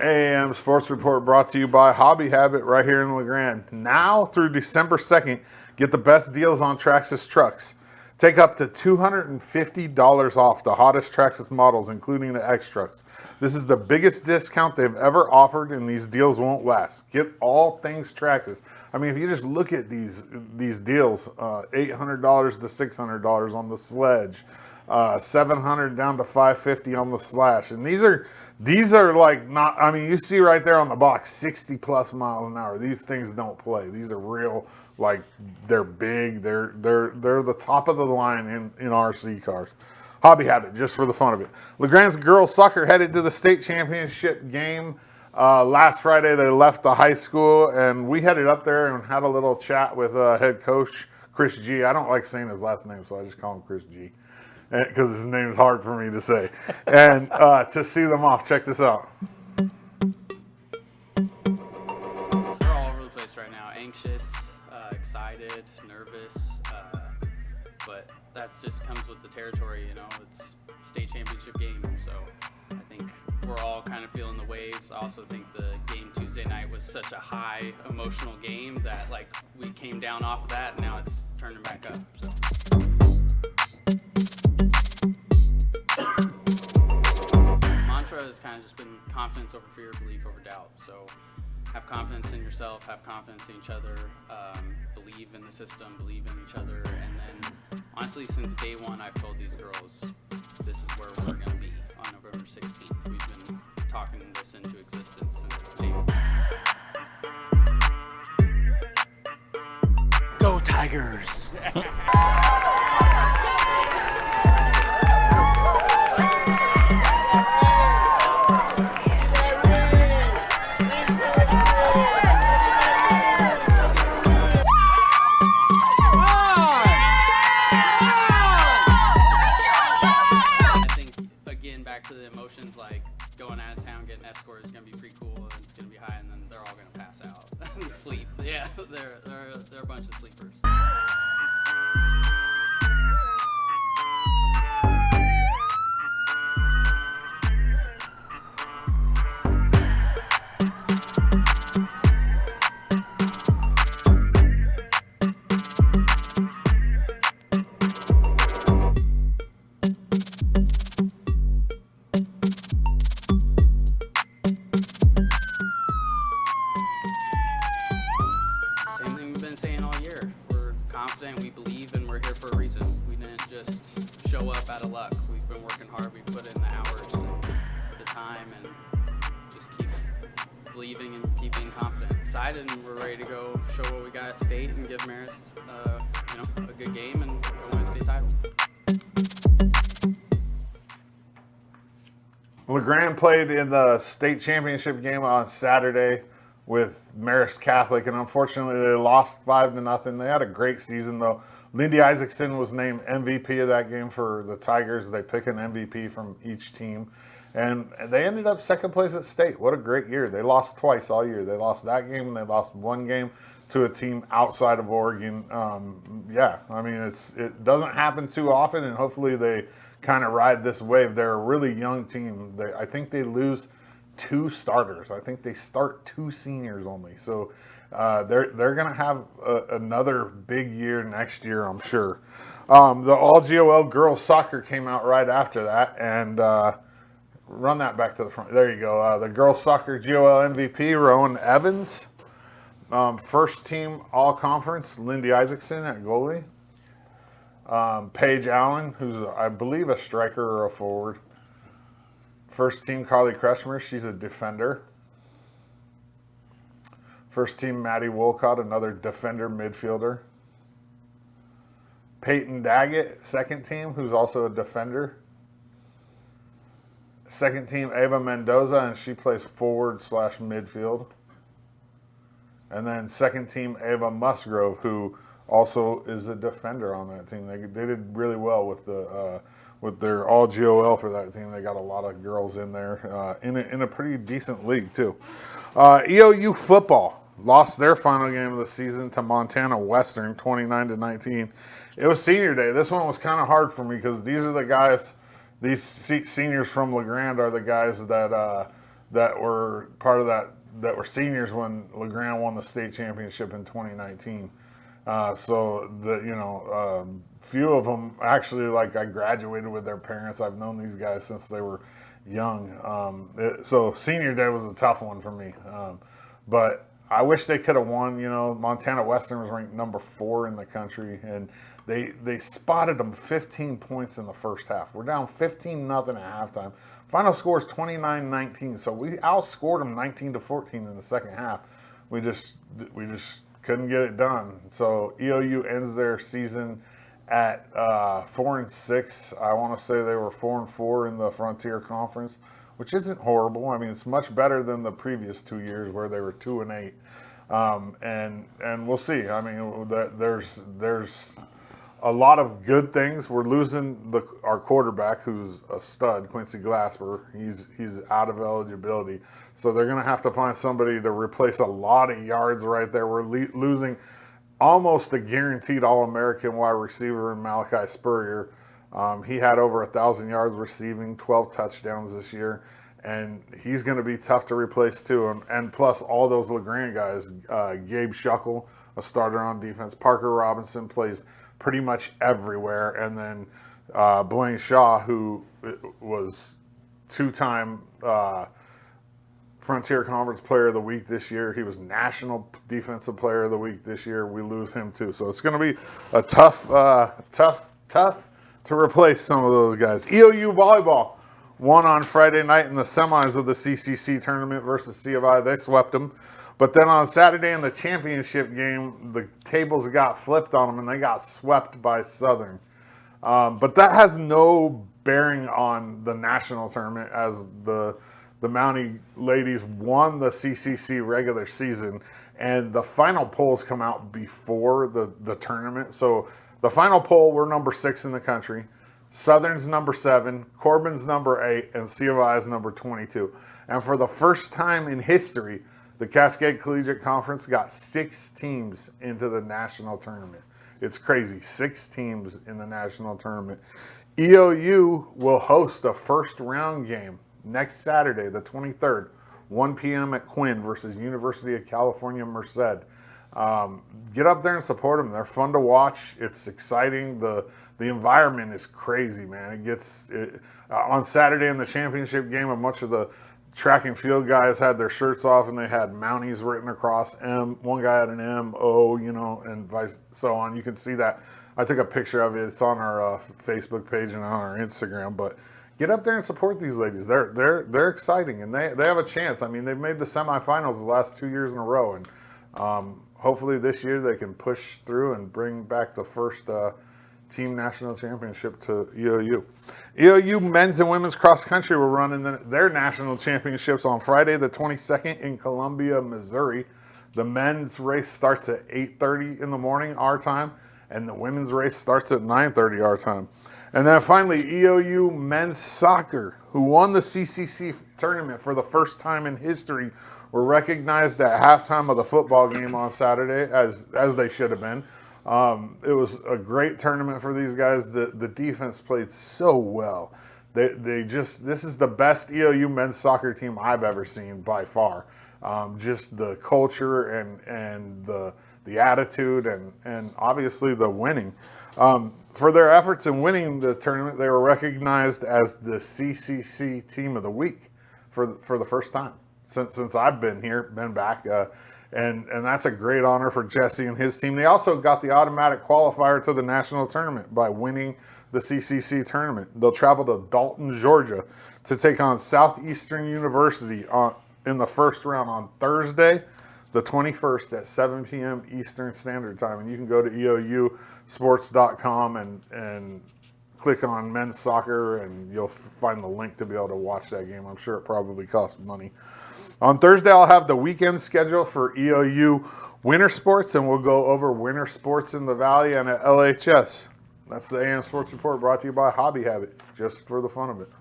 AM Sports Report brought to you by Hobby Habit right here in LeGrand. Now through December 2nd, get the best deals on Traxxas trucks. Take up to $250 off the hottest Traxxas models, including the X-Trucks. This is the biggest discount they've ever offered, and these deals won't last. Get all things Traxxas. I mean, if you just look at these deals, $800 to $600 on the Sledge, $700 down to $550 on the Slash, and these are like not. I mean, you see right there on the box, 60 plus miles an hour. These things don't play. These are real. Like they're big. They're the top of the line in RC cars. Hobby Habit, just for the fun of it. LeGrand's girls soccer headed to the state championship game. Last Friday they left the high school, and we headed up there and had a little chat with head coach Chris G. I don't like saying his last name, so I just call him Chris G, because his name is hard for me to say. And to see them off, check this out. We're all over the place right now, anxious, excited, nervous, but that's just comes with the territory, you know. It's state championship game, so I think we're all kind of feeling the waves. I also think the game Tuesday night was such a high emotional game that like we came down off of that and now it's turning back up. So. Mantra has kind of just been confidence over fear, belief over doubt. So have confidence in yourself, have confidence in each other, believe in the system, believe in each other, and then honestly, since day one, I've told these girls this is where we're going to be on November 16th. We've been talking this into existence since day one. Go Tigers! To the emotions, like going out of town, getting escorted is going to be pretty cool, and it's going to be high, and then they're all going to pass out and sleep. Yeah, they're a bunch of sleepers. We believe and we're here for a reason. We didn't just show up out of luck. We've been working hard. We put in the hours and the time, and just keep believing and keep being confident. Excited, and we're ready to go show what we got at state and give Marist, a good game and go win a state title. LeGrand played in the state championship game on Saturday with Marist Catholic, and unfortunately they lost 5-0. They had a great season though. Lindy Isaacson was named MVP of that game for the Tigers. They pick an MVP from each team, and they ended up second place at state. What a great year. They lost twice all year. They lost that game, and they lost one game to a team outside of Oregon. I mean, it doesn't happen too often, and hopefully they kind of ride this wave. They're a really young team. I think they lose 2 starters. I think they start 2 seniors only. So they're going to have another big year next year, I'm sure. The All GOL girls soccer came out right after that, and run that back to the front. There you go. The girls soccer GOL MVP, Rowan Evans. First team all conference, Lindy Isaacson at goalie. Paige Allen, who's I believe a striker or a forward. First team, Carly Kretschmer, she's a defender. First team, Maddie Wolcott, another defender midfielder. Peyton Daggett, second team, who's also a defender. Second team, Ava Mendoza, and she plays forward/midfield. And then second team, Ava Musgrove, who also is a defender on that team. They did really well with the with their all GOL for that team. They got a lot of girls in there in a pretty decent league too. EOU football lost their final game of the season to Montana Western, 29-19. It was senior day. This one was kind of hard for me because these are the guys. These seniors from LeGrand are the guys that were part of that were seniors when LeGrand won the state championship in 2019. So few of them actually, like, I graduated with their parents. I've known these guys since they were young. So senior day was a tough one for me. But I wish they could have won. Montana Western was ranked number 4 in the country, and they spotted them 15 points in the first half. We're down 15-0 at halftime. Final score is 29-19. So we outscored them 19-14 in the second half. We just couldn't get it done. So EOU ends their season at 4-6. I want to say they were 4-4 in the Frontier Conference, which isn't horrible. I mean, it's much better than the previous 2 years where they were 2-8. And we'll see. I mean, there's a lot of good things. We're losing our quarterback, who's a stud, Quincy Glasper. He's out of eligibility, so they're going to have to find somebody to replace a lot of yards right there. We're losing almost a guaranteed All-American wide receiver in Malachi Spurrier. He had over 1,000 yards receiving, 12 touchdowns this year, and he's going to be tough to replace too. And plus all those LeGrand guys, Gabe Shuckle, a starter on defense, Parker Robinson plays pretty much everywhere, and then Blaine Shaw, who was 2-time Frontier Conference Player of the Week this year. He was National Defensive Player of the Week this year. We lose him too, so it's going to be a tough to replace some of those guys. EOU volleyball won on Friday night in the semis of the CCC tournament versus C of I. They swept them. But then on Saturday in the championship game, the tables got flipped on them and they got swept by Southern. But that has no bearing on the national tournament, as the Mountie ladies won the CCC regular season, and the final polls come out before the tournament. So the final poll, we're number 6 in the country. Southern's number 7, Corbin's number 8, and C of I is number 22. And for the first time in history, the Cascade Collegiate Conference got 6 teams into the national tournament. It's crazy, 6 teams in the national tournament. EOU will host a first round game next Saturday, the 23rd, 1 p.m. at Quinn versus University of California, Merced. Get up there and support them. They're fun to watch. It's exciting. The environment is crazy, man. On Saturday in the championship game, a bunch of the track and field guys had their shirts off and they had Mounties written across M. One guy had an M, O, and so on. You can see that. I took a picture of it. It's on our Facebook page and on our Instagram. But get up there and support these ladies. They're exciting, and they have a chance. I mean, they've made the semifinals the last 2 years in a row, and hopefully this year they can push through and bring back the first team national championship to EOU. EOU men's and women's cross country will run in their national championships on Friday the 22nd in Columbia, Missouri. The men's race starts at 8:30 in the morning, our time, and the women's race starts at 9:30 our time. And then finally, EOU men's soccer, who won the CCC tournament for the first time in history, were recognized at halftime of the football game on Saturday, as they should have been. It was a great tournament for these guys. The defense played so well. This is the best EOU men's soccer team I've ever seen by far. Just the culture and the attitude and obviously the winning. For their efforts in winning the tournament, they were recognized as the CCC Team of the Week for the first time since I've been back. And that's a great honor for Jesse and his team. They also got the automatic qualifier to the national tournament by winning the CCC tournament. They'll travel to Dalton, Georgia to take on Southeastern University in the first round on Thursday, the 21st at 7 p.m. Eastern Standard Time. And you can go to eousports.com and click on men's soccer, and you'll find the link to be able to watch that game. I'm sure it probably costs money. On Thursday, I'll have the weekend schedule for EOU winter sports, and we'll go over winter sports in the Valley and at LHS. That's the AM Sports Report brought to you by Hobby Habit, just for the fun of it.